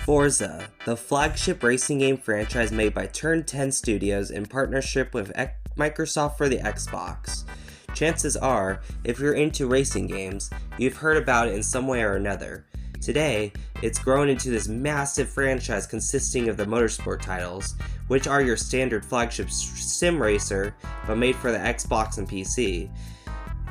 Forza, the flagship racing game franchise made by Turn 10 Studios in partnership with Microsoft for the Xbox. Chances are, if you're into racing games, you've heard about it in some way or another. Today, it's grown into this massive franchise consisting of the motorsport titles, which are your standard flagship sim racer, but made for the Xbox and PC.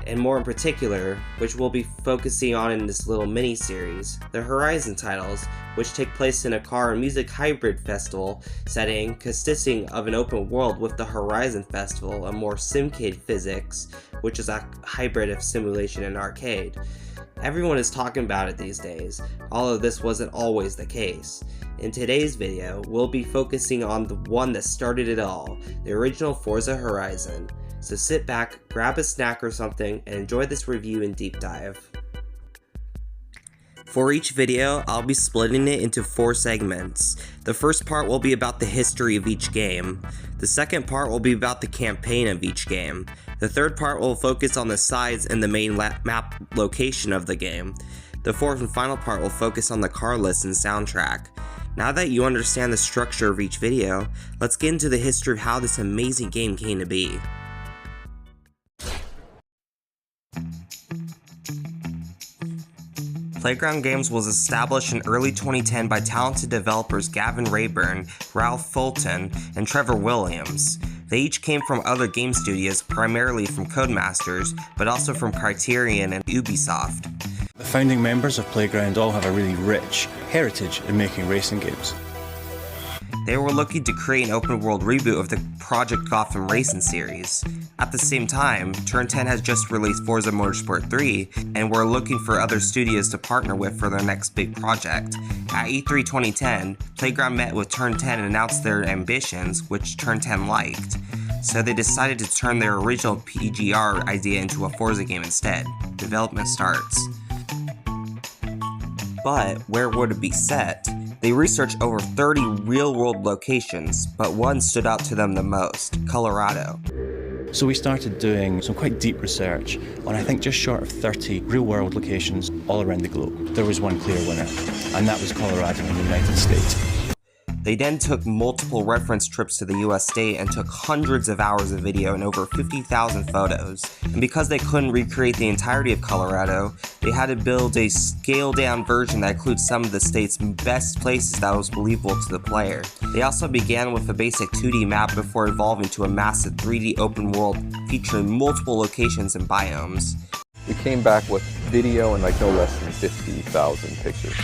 And more in particular, which we'll be focusing on in this little mini-series, the Horizon titles, which take place in a car and music hybrid festival setting consisting of an open world with the Horizon Festival, a more simcade physics, which is a hybrid of simulation and arcade. Everyone is talking about it these days, although this wasn't always the case. In today's video, we'll be focusing on the one that started it all, the original Forza Horizon. So sit back, grab a snack or something, and enjoy this review and deep dive. For each video, I'll be splitting it into 4 segments. The first part will be about the history of each game. The second part will be about the campaign of each game. The third part will focus on the sides and the main map location of the game. The fourth and final part will focus on the car list and soundtrack. Now that you understand the structure of each video, let's get into the history of how this amazing game came to be. Playground Games was established in early 2010 by talented developers Gavin Rayburn, Ralph Fulton, and Trevor Williams. They each came from other game studios, primarily from Codemasters, but also from Criterion and Ubisoft. The founding members of Playground all have a really rich heritage in making racing games. They were looking to create an open-world reboot of the Project Gotham Racing series. At the same time, Turn 10 has just released Forza Motorsport 3, and we're looking for other studios to partner with for their next big project. At E3 2010, Playground met with Turn 10 and announced their ambitions, which Turn 10 liked. So they decided to turn their original PGR idea into a Forza game instead. Development starts. But where would it be set? They researched over 30 real-world locations, but one stood out to them the most: Colorado. So we started doing some quite deep research on, I think, just short of 30 real-world locations all around the globe. There was one clear winner, and that was Colorado in the United States. They then took multiple reference trips to the US state and took hundreds of hours of video and over 50,000 photos. And because they couldn't recreate the entirety of Colorado, they had to build a scaled-down version that includes some of the state's best places that was believable to the player. They also began with a basic 2D map before evolving to a massive 3D open world featuring multiple locations and biomes. We came back with video and no less than 50,000 pictures.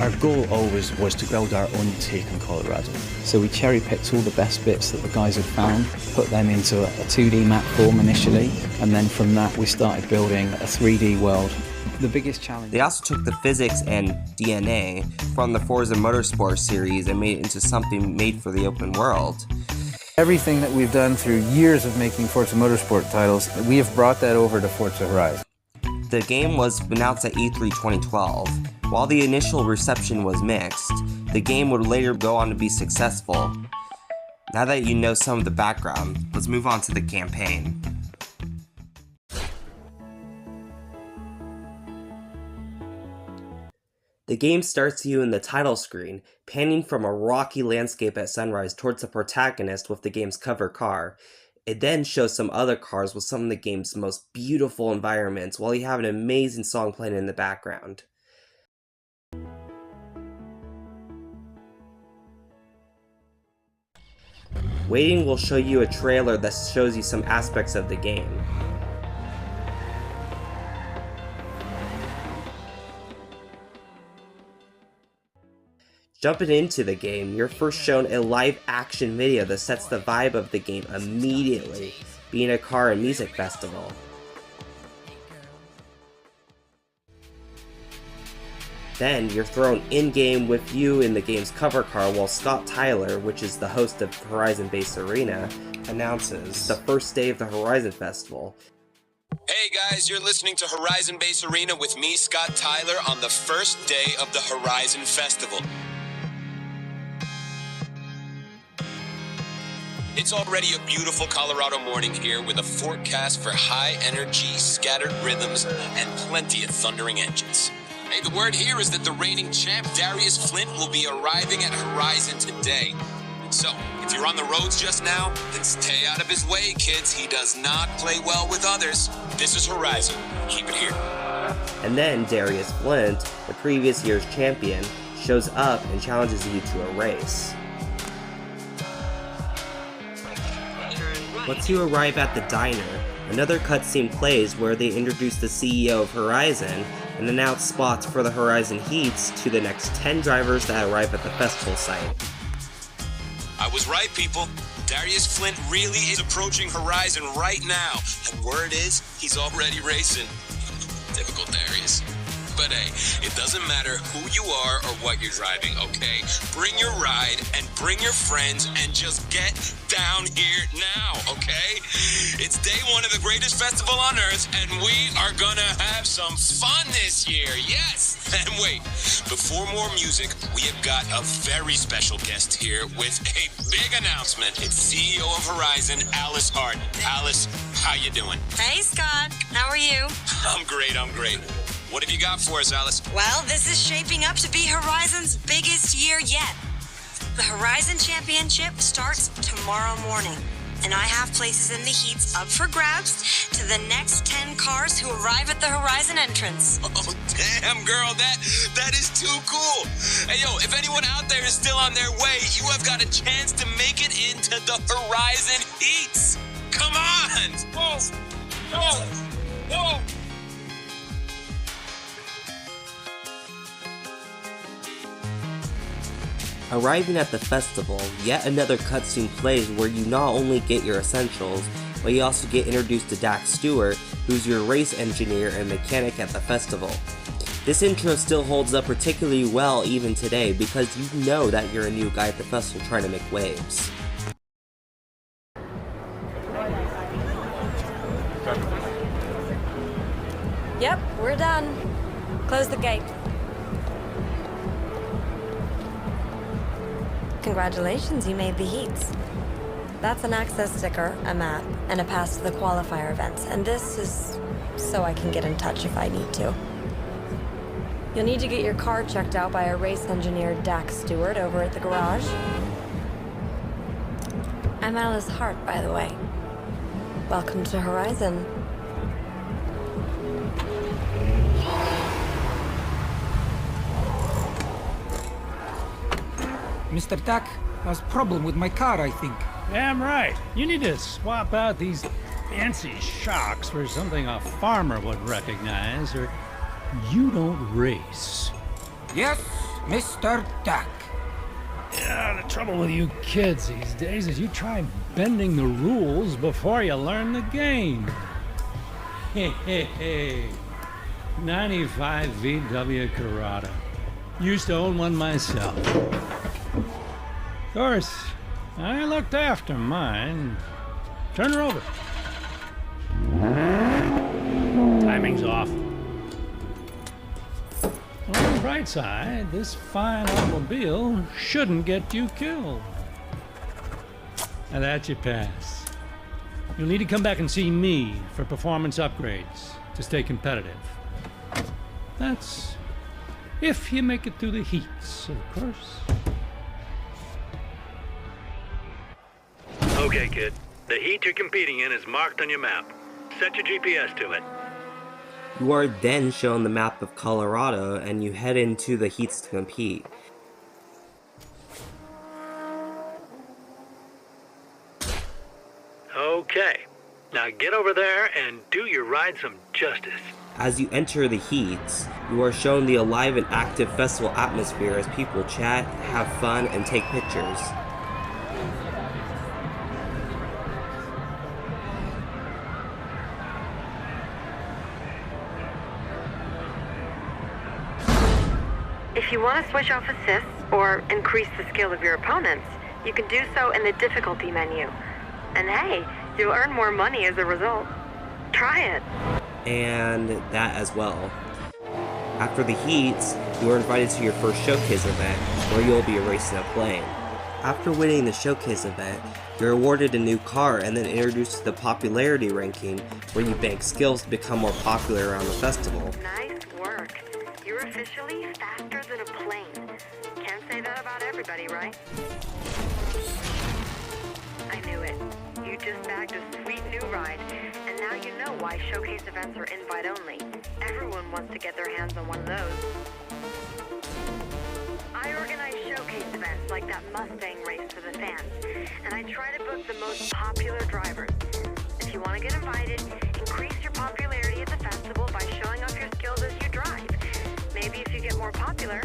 Our goal always was to build our own take on Colorado. So we cherry-picked all the best bits that the guys had found, put them into a 2D map form initially, and then from that we started building a 3D world. The biggest challenge... They also took the physics and DNA from the Forza Motorsport series and made it into something made for the open world. Everything that we've done through years of making Forza Motorsport titles, we have brought that over to Forza Horizon. The game was announced at E3 2012. While the initial reception was mixed, the game would later go on to be successful. Now that you know some of the background, let's move on to the campaign. The game starts you in the title screen, panning from a rocky landscape at sunrise towards the protagonist with the game's cover car. It then shows some other cars with some of the game's most beautiful environments while you have an amazing song playing in the background. Waiting will show you a trailer that shows you some aspects of the game. Jumping into the game, you're first shown a live action video that sets the vibe of the game immediately, being a car and music festival. Then you're thrown in-game with you in the game's cover car while Scott Tyler, which is the host of Horizon Base Arena, announces the first day of the Horizon Festival. Hey guys, you're listening to Horizon Base Arena with me, Scott Tyler, on the first day of the Horizon Festival. It's already a beautiful Colorado morning here with a forecast for high energy, scattered rhythms, and plenty of thundering engines. Hey, the word here is that the reigning champ, Darius Flint, will be arriving at Horizon today. So, if you're on the roads just now, then stay out of his way, kids. He does not play well with others. This is Horizon. Keep it here. And then Darius Flint, the previous year's champion, shows up and challenges you to a race. Once you arrive at the diner, another cutscene plays where they introduce the CEO of Horizon and announce spots for the Horizon Heats to the next 10 drivers that arrive at the festival site. I was right, people. Darius Flint really is approaching Horizon right now. And word is, he's already racing. Typical Darius. But hey, it doesn't matter who you are or what you're driving, okay? Bring your ride and bring your friends and just get down here now, okay? It's day one of the greatest festival on Earth, and we are gonna have some fun this year, yes! And wait, before more music, we have got a very special guest here with a big announcement. It's CEO of Horizon, Alice Hart. Alice, how you doing? Hey, Scott. How are you? I'm great. What have you got for us, Alice? Well, this is shaping up to be Horizon's biggest year yet. The Horizon Championship starts tomorrow morning, and I have places in the heats up for grabs to the next 10 cars who arrive at the Horizon entrance. Oh, damn, girl, that is too cool. Hey, yo, if anyone out there is still on their way, you have got a chance to make it into the Horizon Heats. Come on! Whoa! Arriving at the festival, yet another cutscene plays where you not only get your essentials, but you also get introduced to Dax Stewart, who's your race engineer and mechanic at the festival. This intro still holds up particularly well even today because you know that you're a new guy at the festival trying to make waves. Yep, we're done. Close the gate. Congratulations, you made the heats. That's an access sticker, a map, and a pass to the qualifier events, and this is so I can get in touch if I need to. You'll need to get your car checked out by a race engineer, Dax Stewart, over at the garage. I'm Alice Hart, by the way. Welcome to Horizon. Mr. Duck has problem with my car, I think. Damn right. You need to swap out these fancy shocks for something a farmer would recognize, or you don't race. Yes, Mr. Duck. Yeah, the trouble with you kids these days is you try bending the rules before you learn the game. Hey. 95 VW Corrado. Used to own one myself. Of course, I looked after mine. Turn her over. Timing's off. On the bright side, this fine automobile shouldn't get you killed. Now that you pass. You'll need to come back and see me for performance upgrades to stay competitive. That's if you make it through the heats, of course. Okay, kid. The heat you're competing in is marked on your map. Set your GPS to it. You are then shown the map of Colorado and you head into the heats to compete. Okay. Now get over there and do your ride some justice. As you enter the heats, you are shown the alive and active festival atmosphere as people chat, have fun, and take pictures. If you want to switch off assists or increase the skill of your opponents, you can do so in the difficulty menu. And hey, you'll earn more money as a result. Try it. And that as well. After the heats, you are invited to your first showcase event, where you'll be racing a plane. After winning the showcase event, you're awarded a new car and then introduced to the popularity ranking, where you bank skills to become more popular around the festival. Nice work. You're officially faster than a plane. Can't say that about everybody, right? I knew it. You just bagged a sweet new ride, and now you know why showcase events are invite only. Everyone wants to get their hands on one of those. I organize showcase events like that Mustang race for the fans, and I try to book the most popular drivers. If you want to get invited, increase your popularity at the festival by showing off your skills as you drive. Maybe if you get more popular,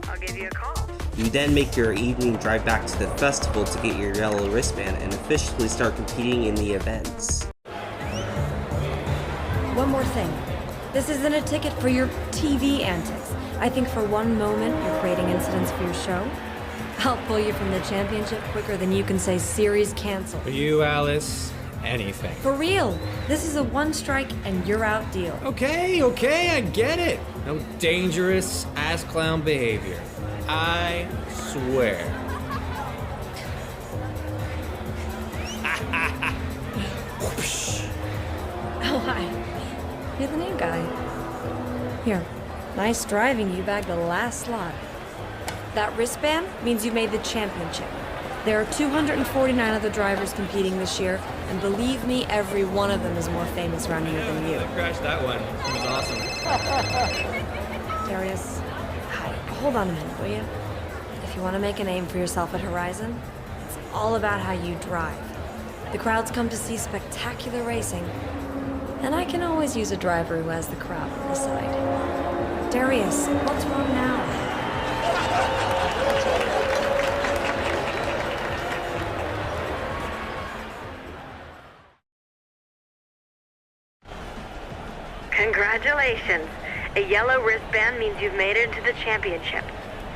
I'll give you a call. You then make your evening drive back to the festival to get your yellow wristband and officially start competing in the events. One more thing. This isn't a ticket for your TV antics. I think for one moment you're creating incidents for your show. I'll pull you from the championship quicker than you can say series cancel. For you, Alice, anything. For real. This is a one strike and you're out deal. Okay, I get it. No dangerous ass clown behavior. I swear. Oh, hi. You're the new guy. Here. Nice driving. You bagged the last slot. That wristband means you made the championship. There are 249 other drivers competing this year, and believe me, every one of them is more famous around here than you. I crashed that one. It was awesome. Darius, hi. Hold on a minute, will you? If you want to make a name for yourself at Horizon, it's all about how you drive. The crowds come to see spectacular racing, and I can always use a driver who has the crowd on his side. Darius, what's wrong now? Congratulations! A yellow wristband means you've made it into the championship.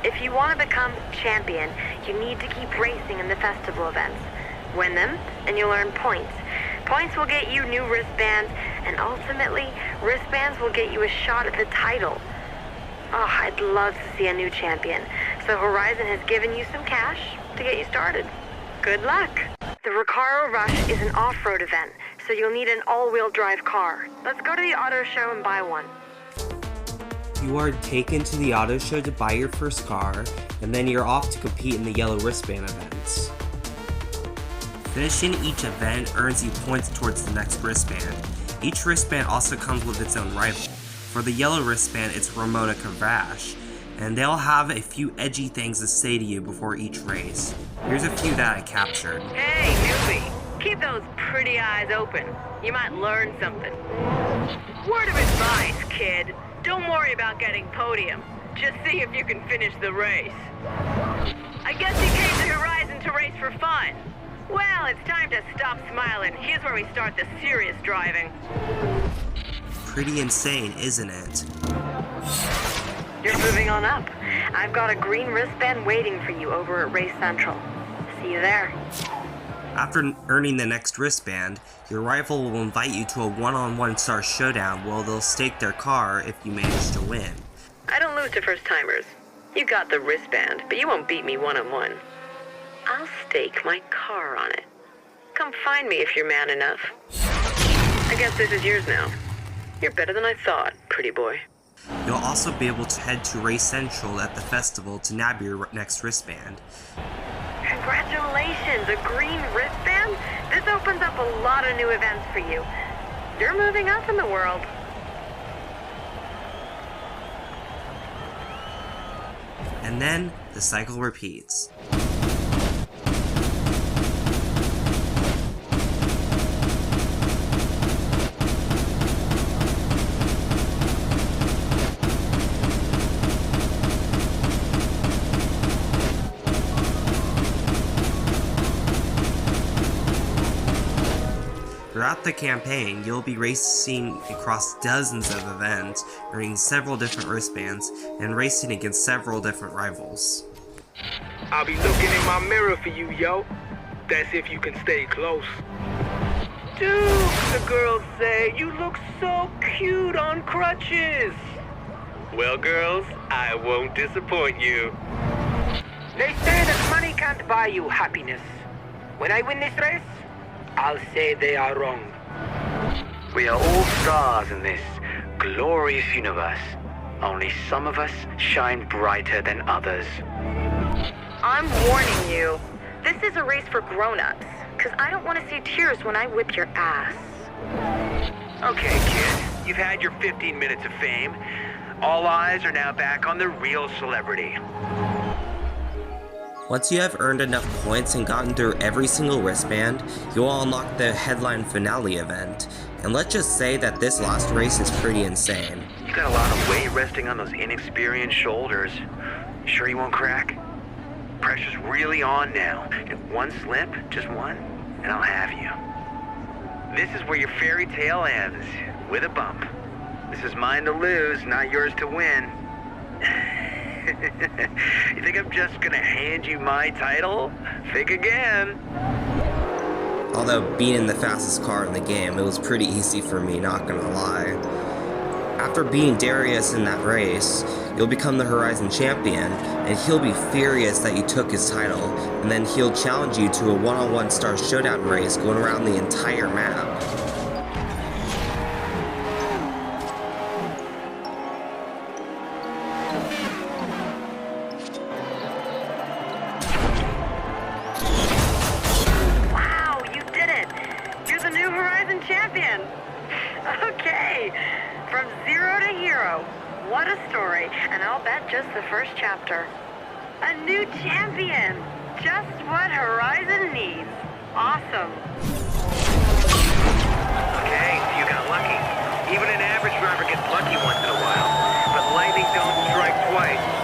If you want to become champion, you need to keep racing in the festival events. Win them, and you'll earn points. Points will get you new wristbands, and ultimately, wristbands will get you a shot at the title. Oh, I'd love to see a new champion. So Horizon has given you some cash to get you started. Good luck! The Recaro Rush is an off-road event, so you'll need an all-wheel drive car. Let's go to the auto show and buy one. You are taken to the auto show to buy your first car, and then you're off to compete in the yellow wristband events. Finishing each event earns you points towards the next wristband. Each wristband also comes with its own rival. For the yellow wristband, it's Ramona Cavash, and they'll have a few edgy things to say to you before each race. Here's a few that I captured. Hey, newbie! Keep those pretty eyes open. You might learn something. Word of advice, kid. Don't worry about getting podium. Just see if you can finish the race. I guess you came to Horizon to race for fun. Well, it's time to stop smiling. Here's where we start the serious driving. Pretty insane, isn't it? You're moving on up. I've got a green wristband waiting for you over at Race Central. See you there. After earning the next wristband, your rival will invite you to a one-on-one star showdown where they'll stake their car if you manage to win. I don't lose to first-timers. You got the wristband, but you won't beat me one-on-one. I'll stake my car on it. Come find me if you're man enough. I guess this is yours now. You're better than I thought, pretty boy. You'll also be able to head to Race Central at the festival to nab your next wristband. Congratulations, a green wristband? This opens up a lot of new events for you. You're moving up in the world. And then, the cycle repeats. Throughout the campaign, you'll be racing across dozens of events, earning several different wristbands, and racing against several different rivals. I'll be looking in my mirror for you, yo. That's if you can stay close. Dude, the girls say you look so cute on crutches. Well, girls, I won't disappoint you. They say that money can't buy you happiness. When I win this race, I'll say they are wrong. We are all stars in this glorious universe. Only some of us shine brighter than others. I'm warning you. This is a race for grown-ups, because I don't want to see tears when I whip your ass. Okay, kid. You've had your 15 minutes of fame. All eyes are now back on the real celebrity. Once you have earned enough points and gotten through every single wristband, you will unlock the headline finale event. And let's just say that this last race is pretty insane. You got a lot of weight resting on those inexperienced shoulders. Sure you won't crack? Pressure's really on now. If one slip, just one, and I'll have you. This is where your fairy tale ends, with a bump. This is mine to lose, not yours to win. You think I'm just gonna hand you my title? Think again. Although being in the fastest car in the game, it was pretty easy for me, not gonna lie. After beating Darius in that race, you'll become the Horizon champion, and he'll be furious that you took his title, and then he'll challenge you to a one-on-one star showdown race going around the entire map. Wow, you did it! You're the new Horizon champion! Okay, from zero to hero. What a story, and I'll bet just the first chapter. A new champion! Just what Horizon needs. Awesome. Okay, you got lucky. Even an average driver gets lucky once in a while. But lightning don't strike twice.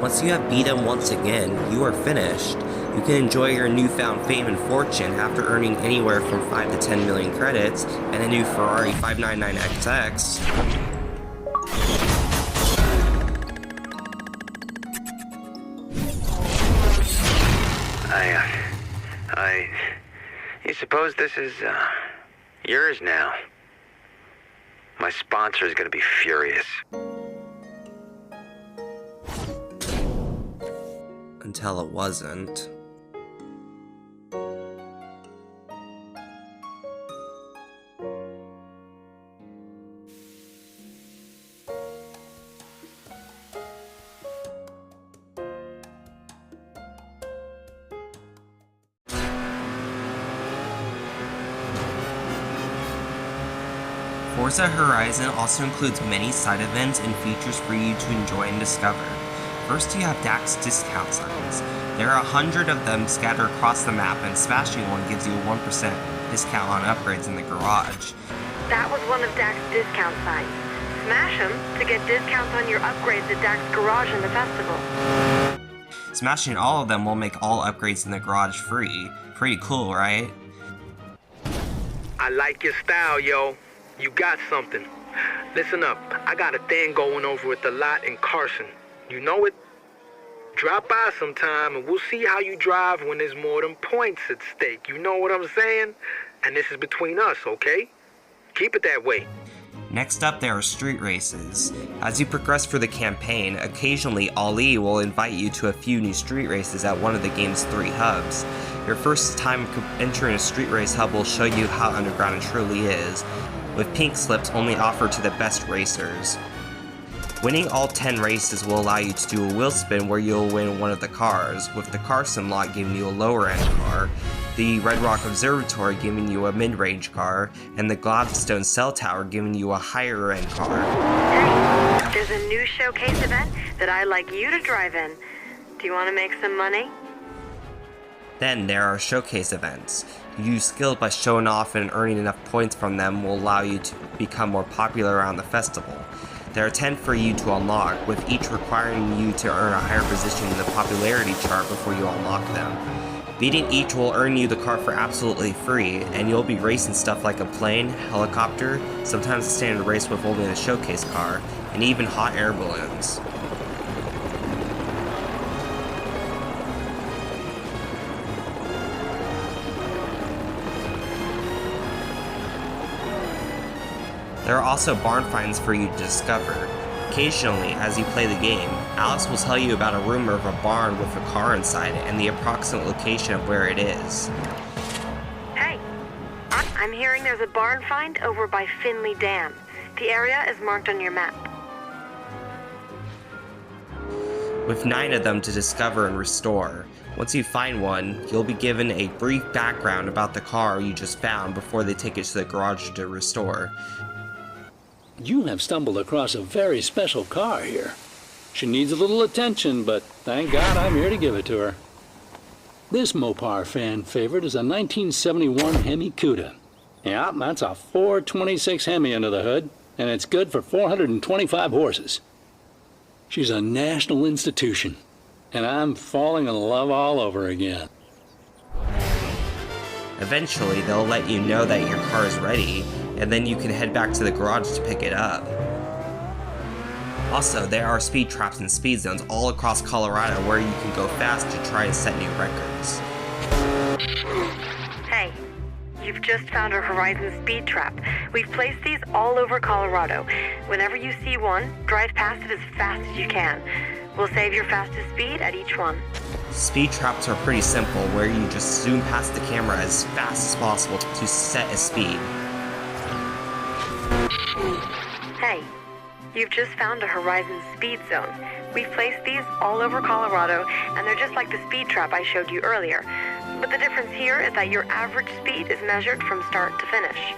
Once you have beat him once again, you are finished. You can enjoy your newfound fame and fortune after earning anywhere from 5 to 10 million credits and a new Ferrari 599XX. You suppose this is, yours now? My sponsor is gonna be furious. Until it wasn't. Forza Horizon also includes many side events and features for you to enjoy and discover. First, you have DAX discount signs. There are 100 of them scattered across the map, and smashing one gives you a 1% discount on upgrades in the garage. That was one of Dak's discount signs. Smash them to get discounts on your upgrades at Dak's garage in the festival. Smashing all of them will make all upgrades in the garage free. Pretty cool, right? I like your style, yo. You got something. Listen up, I got a thing going over at the lot in Carson. You know it? Drop by sometime and we'll see how you drive when there's more than points at stake. You know what I'm saying? And this is between us, okay? Keep it that way. Next up, there are street races. As you progress through the campaign, occasionally Ali will invite you to a few new street races at one of the game's 3 hubs. Your first time entering a street race hub will show you how underground it truly is, with pink slips only offered to the best racers. Winning all 10 races will allow you to do a wheel spin where you'll win one of the cars, with the car sim lot giving you a lower end car, the Red Rock Observatory giving you a mid-range car, and the Gladstone Cell Tower giving you a higher end car. Hey, there's a new showcase event that I'd like you to drive in. Do you want to make some money? Then there are showcase events. You use skills by showing off, and earning enough points from them will allow you to become more popular around the festival. There are 10 for you to unlock, with each requiring you to earn a higher position in the popularity chart before you unlock them. Beating each will earn you the car for absolutely free, and you'll be racing stuff like a plane, helicopter, sometimes a standard race with only a showcase car, and even hot air balloons. There are also barn finds for you to discover. Occasionally, as you play the game, Alice will tell you about a rumor of a barn with a car inside it and the approximate location of where it is. Hey, I'm hearing there's a barn find over by Finley Dam. The area is marked on your map. With 9 of them to discover and restore. Once you find one, you'll be given a brief background about the car you just found before they take it to the garage to restore. You have stumbled across a very special car here. She needs a little attention, but thank God I'm here to give it to her. This Mopar fan favorite is a 1971 Hemi Cuda. Yeah, that's a 426 Hemi under the hood, and it's good for 425 horses. She's a national institution, and I'm falling in love all over again. Eventually, they'll let you know that your car is ready, and then you can head back to the garage to pick it up. Also, there are speed traps and speed zones all across Colorado where you can go fast to try and set new records. Hey, you've just found our Horizon speed trap. We've placed these all over Colorado. Whenever you see one, drive past it as fast as you can. We'll save your fastest speed at each one. Speed traps are pretty simple, where you just zoom past the camera as fast as possible to set a speed. Hey, you've just found a Horizon speed zone. We've placed these all over Colorado, and they're just like the speed trap I showed you earlier. But the difference here is that your average speed is measured from start to finish.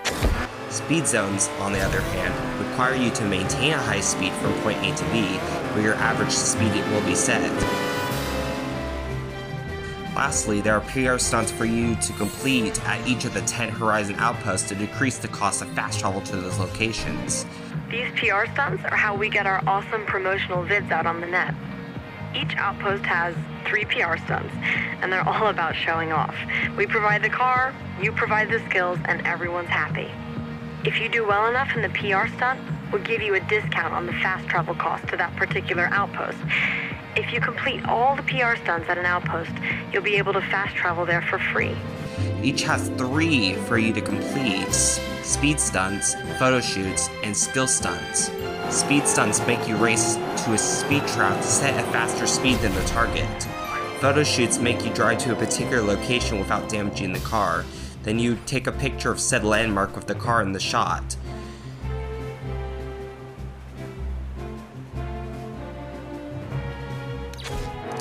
Speed zones, on the other hand, require you to maintain a high speed from point A to B, where your average speed will be set. Lastly, there are PR stunts for you to complete at each of the 10 Horizon outposts to decrease the cost of fast travel to those locations. These PR stunts are how we get our awesome promotional vids out on the net. Each outpost has 3 PR stunts, and they're all about showing off. We provide the car, you provide the skills, and everyone's happy. If you do well enough in the PR stunt, we'll give you a discount on the fast travel cost to that particular outpost. If you complete all the PR stunts at an outpost, you'll be able to fast travel there for free. Each has 3 for you to complete: speed stunts, photo shoots, and skill stunts. Speed stunts make you race to a speed trap to set a faster speed than the target. Photo shoots make you drive to a particular location without damaging the car. Then you take a picture of said landmark with the car in the shot.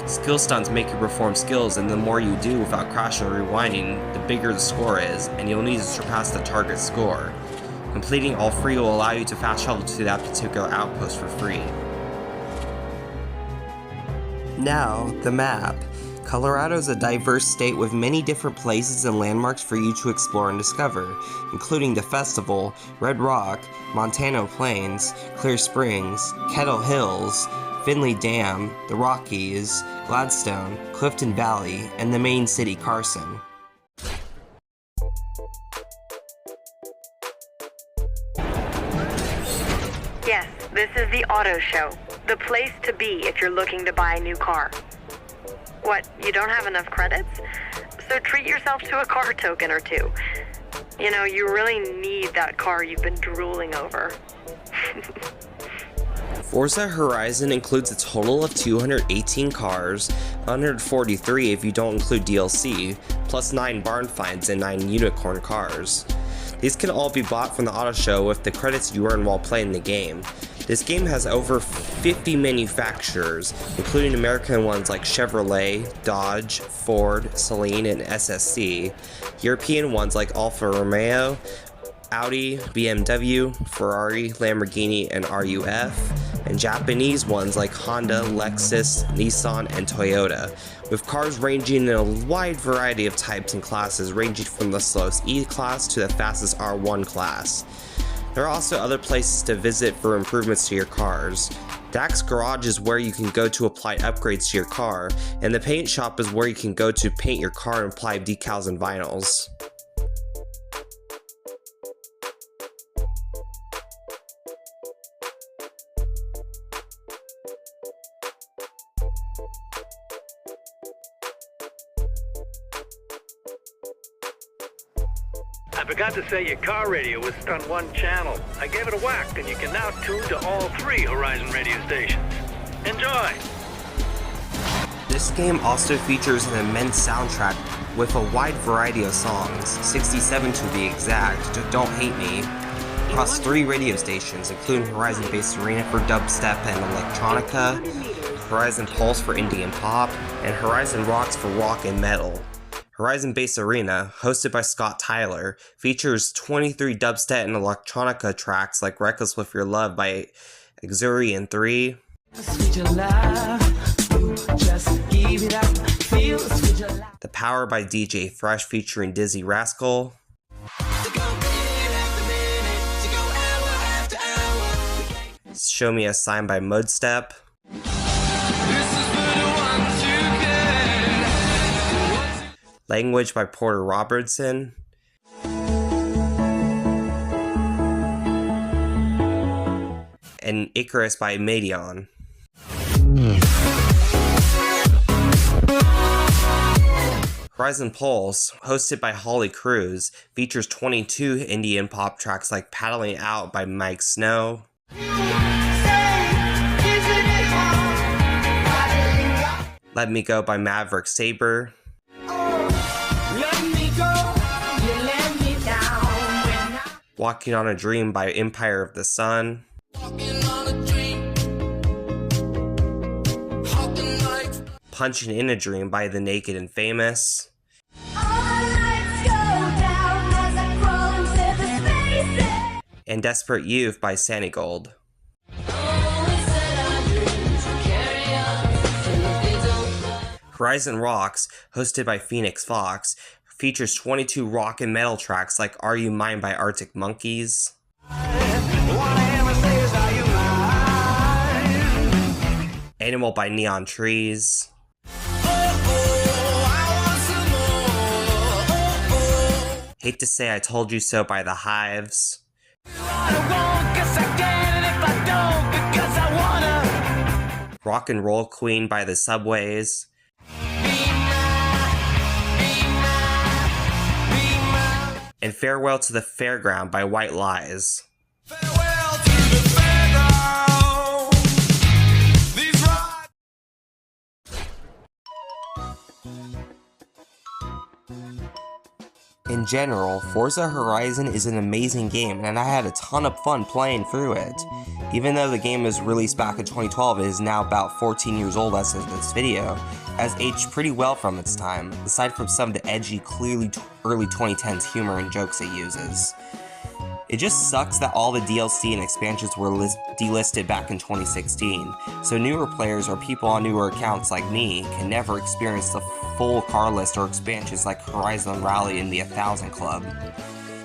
Skill stunts make you perform skills, and the more you do without crashing or rewinding, the bigger the score is, and you'll need to surpass the target score. Completing all 3 will allow you to fast travel to that particular outpost for free. Now, the map. Colorado is a diverse state with many different places and landmarks for you to explore and discover, including the Festival, Red Rock, Montano Plains, Clear Springs, Kettle Hills, Finley Dam, the Rockies, Gladstone, Clifton Valley, and the main city, Carson. Yes, this is the auto show. The place to be if you're looking to buy a new car. What, you don't have enough credits? So treat yourself to a car token or 2. You know, you really need that car you've been drooling over. Forza Horizon includes a total of 218 cars, 143 if you don't include DLC, plus 9 barn finds and 9 unicorn cars. These can all be bought from the auto show with the credits you earn while playing the game. This game has over 50 manufacturers, including American ones like Chevrolet, Dodge, Ford, Saleen, and SSC, European ones like Alfa Romeo, Audi, BMW, Ferrari, Lamborghini, and RUF, and Japanese ones like Honda, Lexus, Nissan, and Toyota, with cars ranging in a wide variety of types and classes, ranging from the slowest E-Class to the fastest R1 class. There are also other places to visit for improvements to your cars. Dax Garage is where you can go to apply upgrades to your car, and the paint shop is where you can go to paint your car and apply decals and vinyls. I forgot to say your car radio was on one channel. I gave it a whack, and you can now tune to all 3 Horizon radio stations. Enjoy! This game also features an immense soundtrack with a wide variety of songs, 67 to be exact, don't hate me, across 3 radio stations, including Horizon Bass Arena for dubstep and electronica, Horizon Pulse for indie and pop, and Horizon Rocks for rock and metal. Horizon Bass Arena, hosted by Scott Tyler, features 23 dubstep and electronica tracks like Reckless With Your Love by Exuri and 3, The Power by DJ Fresh featuring Dizzy Rascal, Show Me a Sign by Modestep, Language by Porter Robertson, and Icarus by Medion. Horizon Pulse, hosted by Holly Cruz, features 22 indie and pop tracks like Paddling Out by Mike Snow, Let Me Go by Maverick Sabre, Walking on a Dream by Empire of the Sun, Punching in a Dream by The Naked and Famous, and Desperate Youth by Santigold. Horizon Rocks, hosted by Phoenix Fox, features 22 rock and metal tracks like Are You Mine by Arctic Monkeys, Animal by Neon Trees, Hate to Say I Told You So by The Hives, Rock and Roll Queen by The Subways, and Farewell to the Fairground by White Lies. In general, Forza Horizon is an amazing game, and I had a ton of fun playing through it. Even though the game was released back in 2012, it is now about 14 years old as of this video, has aged pretty well from its time, aside from some of the edgy, clearly early 2010s humor and jokes it uses. It just sucks that all the DLC and expansions were delisted back in 2016, so newer players or people on newer accounts like me can never experience the full car list or expansions like Horizon Rally and the 1000 Club.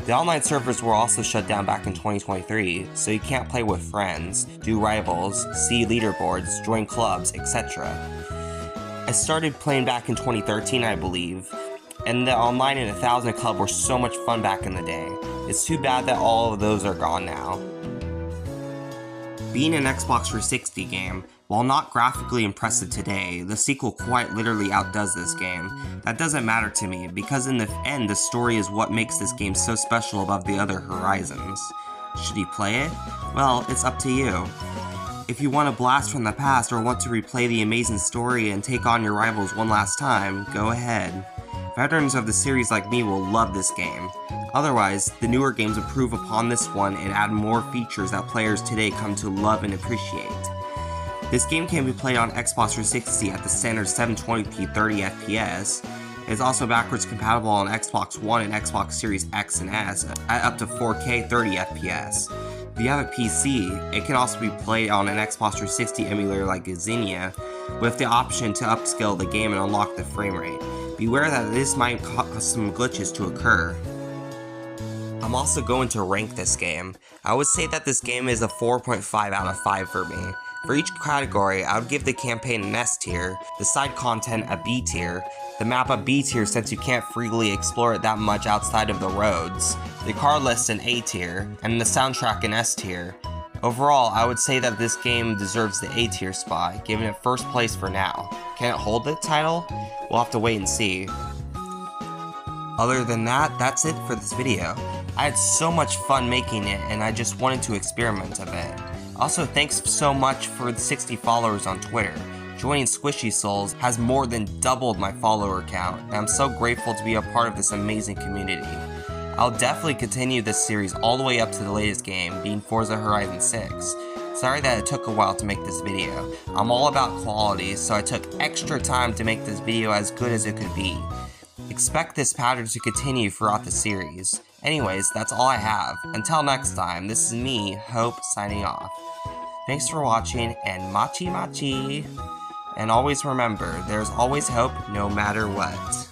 The online servers were also shut down back in 2023, so you can't play with friends, do rivals, see leaderboards, join clubs, etc. I started playing back in 2013, I believe, and the online and 1000 Club were so much fun back in the day. It's too bad that all of those are gone now. Being an Xbox 360 game, while not graphically impressive today, the sequel quite literally outdoes this game. That doesn't matter to me, because in the end the story is what makes this game so special above the other Horizons. Should you play it? Well, it's up to you. If you want a blast from the past or want to replay the amazing story and take on your rivals one last time, go ahead. Veterans of the series like me will love this game. Otherwise, the newer games improve upon this one and add more features that players today come to love and appreciate. This game can be played on Xbox 360 at the standard 720p 30 FPS. It is also backwards compatible on Xbox One and Xbox Series X and S at up to 4K 30 FPS. If you have a PC, it can also be played on an Xbox 360 emulator like Xenia, with the option to upscale the game and unlock the frame rate. Beware that this might cause some glitches to occur. I'm also going to rank this game. I would say that this game is a 4.5 out of 5 for me. For each category, I would give the campaign an S tier, the side content a B tier, the map a B tier since you can't freely explore it that much outside of the roads, the car list an A tier, and the soundtrack an S tier. Overall, I would say that this game deserves the A tier spot, giving it first place for now. Can it hold the title? We'll have to wait and see. Other than that, that's it for this video. I had so much fun making it, and I just wanted to experiment a bit. Also, thanks so much for the 60 followers on Twitter. Joining Squishy Souls has more than doubled my follower count, and I'm so grateful to be a part of this amazing community. I'll definitely continue this series all the way up to the latest game, being Forza Horizon 6. Sorry that it took a while to make this video. I'm all about quality, so I took extra time to make this video as good as it could be. Expect this pattern to continue throughout the series. Anyways, that's all I have. Until next time, this is me, Hope, signing off. Thanks for watching, and Mochi Mochi! And always remember, there's always hope no matter what.